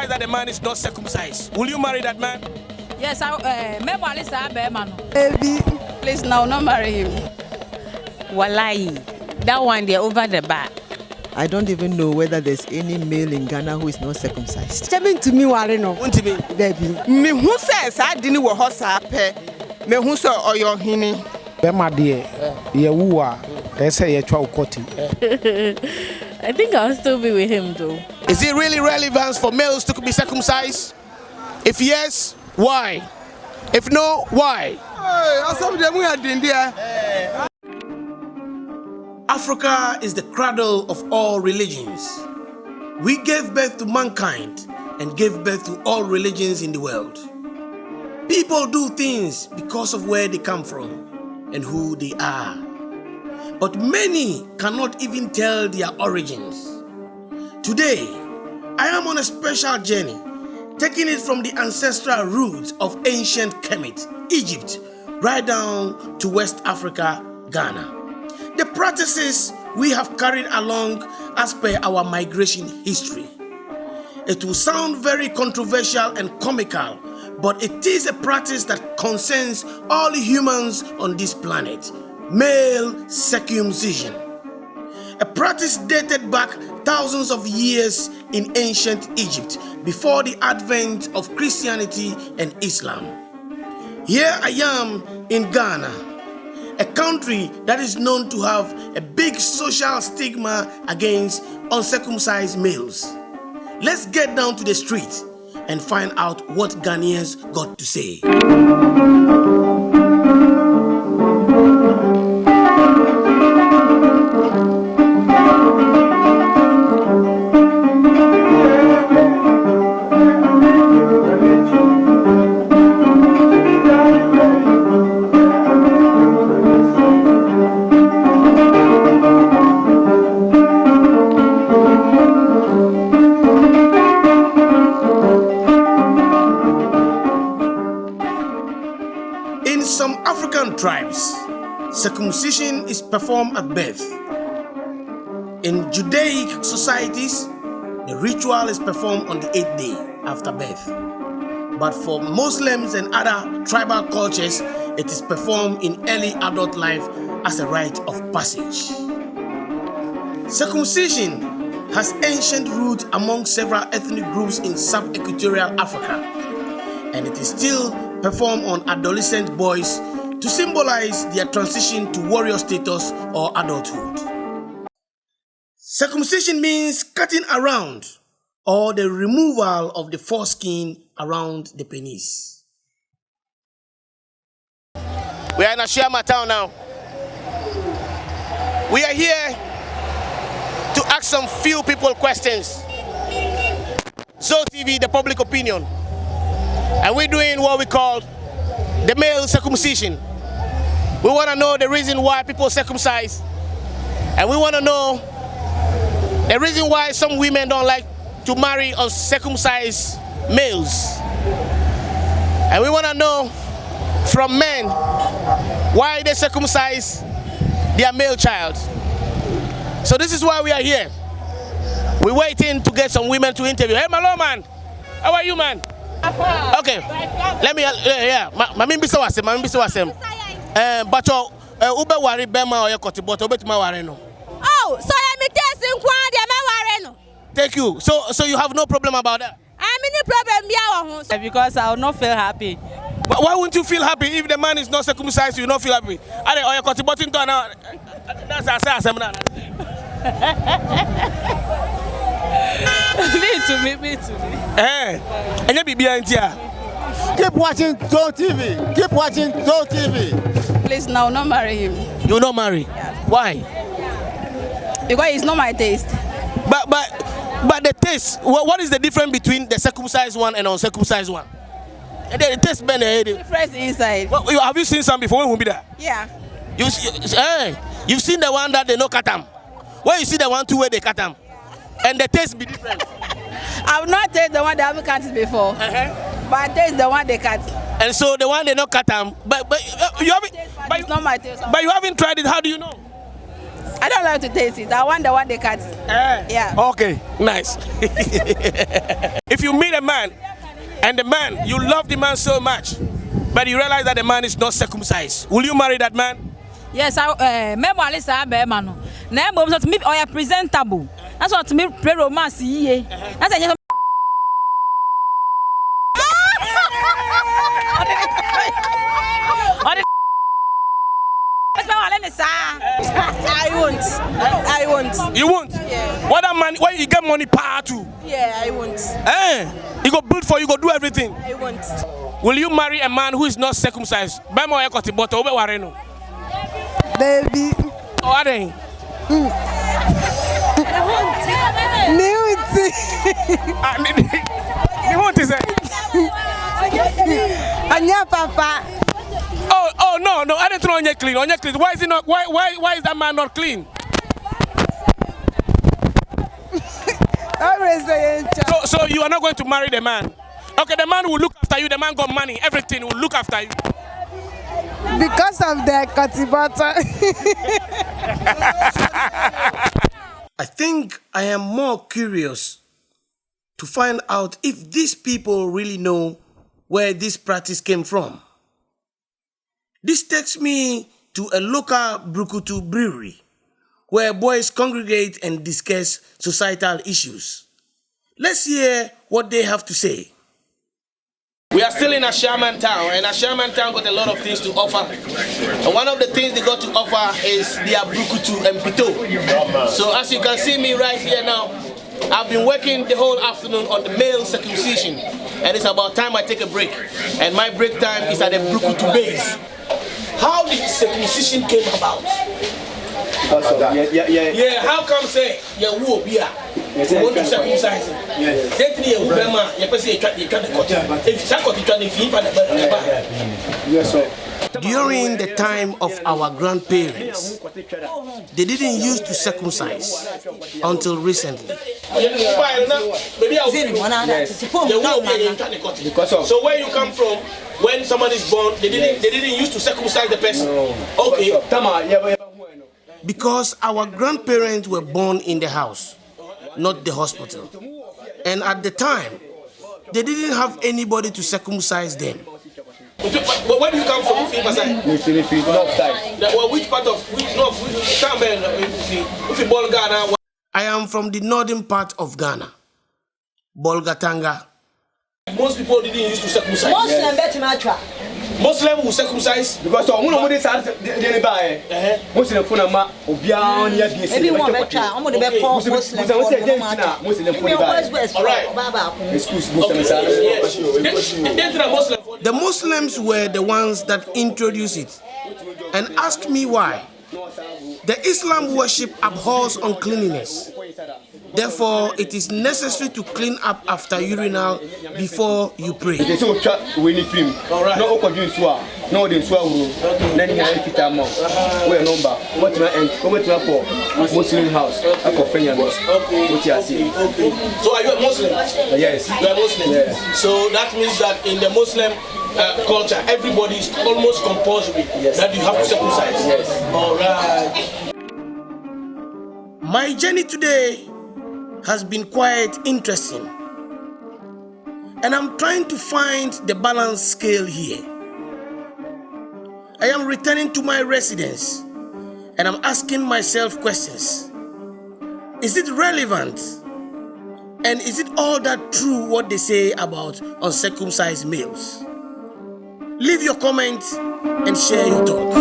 realize that the man is not circumcised, will you marry that man? Yes, I Baby, please now, not marry him. Walai, that one they're over the bar. I don't even know whether there's any male in Ghana who is not circumcised. Coming to me, Wareno. Want to be? Baby. Me who says I didn't want her pay. Me who saw or your hinny. Bema dear, Yawua, they say a chow cotty. I think I'll still be with him though. Is it really relevant for males to be circumcised? If yes, why? If no, why? Africa is the cradle of all religions. We gave birth to mankind and gave birth to all religions in the world. People do things because of where they come from and who they are. But many cannot even tell their origins. Today, I am on a special journey, taking it from the ancestral roots of ancient Kemet, Egypt, right down to West Africa, Ghana. The practices we have carried along as per our migration history. It will sound very controversial and comical, but it is a practice that concerns all humans on this planet. Male circumcision. A practice dated back thousands of years in ancient Egypt before the advent of Christianity and Islam. Here I am in Ghana, a country that is known to have a big social stigma against uncircumcised males. Let's get down to the street and find out what Ghanaians got to say. In some African tribes, circumcision is performed at birth. In Judaic societies, the ritual is performed on the 8th day after birth. But for Muslims and other tribal cultures, it is performed in early adult life as a rite of passage. Circumcision has ancient roots among several ethnic groups in sub-equatorial Africa, and it is still performed on adolescent boys to symbolize their transition to warrior status or adulthood. Circumcision means cutting around or the removal of the foreskin around the penis. We are in Ashiyama town now. We are here to ask some few people questions. ZOH TV, the public opinion. And we're doing what we call the male circumcision. We want to know the reason why people circumcise. And we want to know the reason why some women don't like to marry uncircumcised males. And we want to know from men why they circumcise their male child. So this is why we are here. We're waiting to get some women to interview. Hey, Malo man, how are you, man? Okay, let me, Mami bisa wasem. But ube wari bema oye koti, but ube tuma wari no. Oh, so let me tell you, Thank you. So you have no problem about that? I'm in the problem because I will not feel happy. But why wouldn't you feel happy if the man is not circumcised? You not feel happy? Are oye koti but into now? That's asem na. Me too. And you be behind here. Keep watching ZOH TV. Keep watching ZOH TV. Please now, not marry him. You not marry? Yeah. Why? Because it's not my taste. But the taste. What is the difference between the circumcised one and uncircumcised one? The taste better. Difference inside. Have you seen some before? When we be there? Yeah. You've seen the one that they no cut them. When you see the one too where they cut them, and the taste be different. I've not tasted the one they haven't cut it before. But I taste the one they cut. And so the one they not cut them, but you haven't. It's not my taste. But you haven't tried it. How do you know? I don't like to taste it. I want the one they cut. Yeah. Okay, nice. If you meet a man, and the man, you love the man so much, but you realize that the man is not circumcised, will you marry that man? Yes, I memo alisa be man. Na mo so to me or presentable. That's what to me play romance ye. That's just I won't. You won't? Yeah. What that man, where you get money power to? Yeah, I won't. You go build for you, go do everything. I won't. Will you marry a man who is not circumcised? Memo ekoti boto obe wareno. Baby. Oh, are they? Anya papa. Oh no, I didn't throw on your clean. On your clean. Why is it not? Why is that man not clean? So you are not going to marry the man. Okay, the man will look after you. The man got money. Everything will look after you. Because of the cutibata. I think I am more curious to find out if these people really know where this practice came from. This takes me to a local Brukutu brewery where boys congregate and discuss societal issues. Let's hear what they have to say. We are still in Ashaman Town, and Ashaman Town got a lot of things to offer. And one of the things they got to offer is their Brukutu and Pito. So as you can see me right here now, I've been working the whole afternoon on the male circumcision, and it's about time I take a break. And my break time is at the Brukutu base. How did circumcision came about? Yeah, how come say you will be want to circumcise? During the time of our grandparents, they didn't used to circumcise until recently. So where you come from, when someone is born, they didn't used to circumcise the person. Okay. Because our grandparents were born in the house, not the hospital. And at the time, they didn't have anybody to circumcise them. Where do you come from? North side. Which part of town? I am from the northern part of Ghana, Bolgatanga. Most people didn't used to circumcise. Muslim will circumcise because the Muslims were the ones that introduced it and asked me why. The Islam worship abhors uncleanliness. Therefore, it is necessary to clean up after urinal before you pray. Muslim house. So are you a Muslim? Yes. You are a Muslim? Yes. So that means that in the Muslim culture, everybody is almost compulsory that you have to circumcise. Yes. All right. My journey today has been quite interesting, and I'm trying to find the balance scale here. I am returning to my residence, and I'm asking myself questions. Is it relevant? And is it all that true what they say about uncircumcised males? Leave your comments and share your thoughts.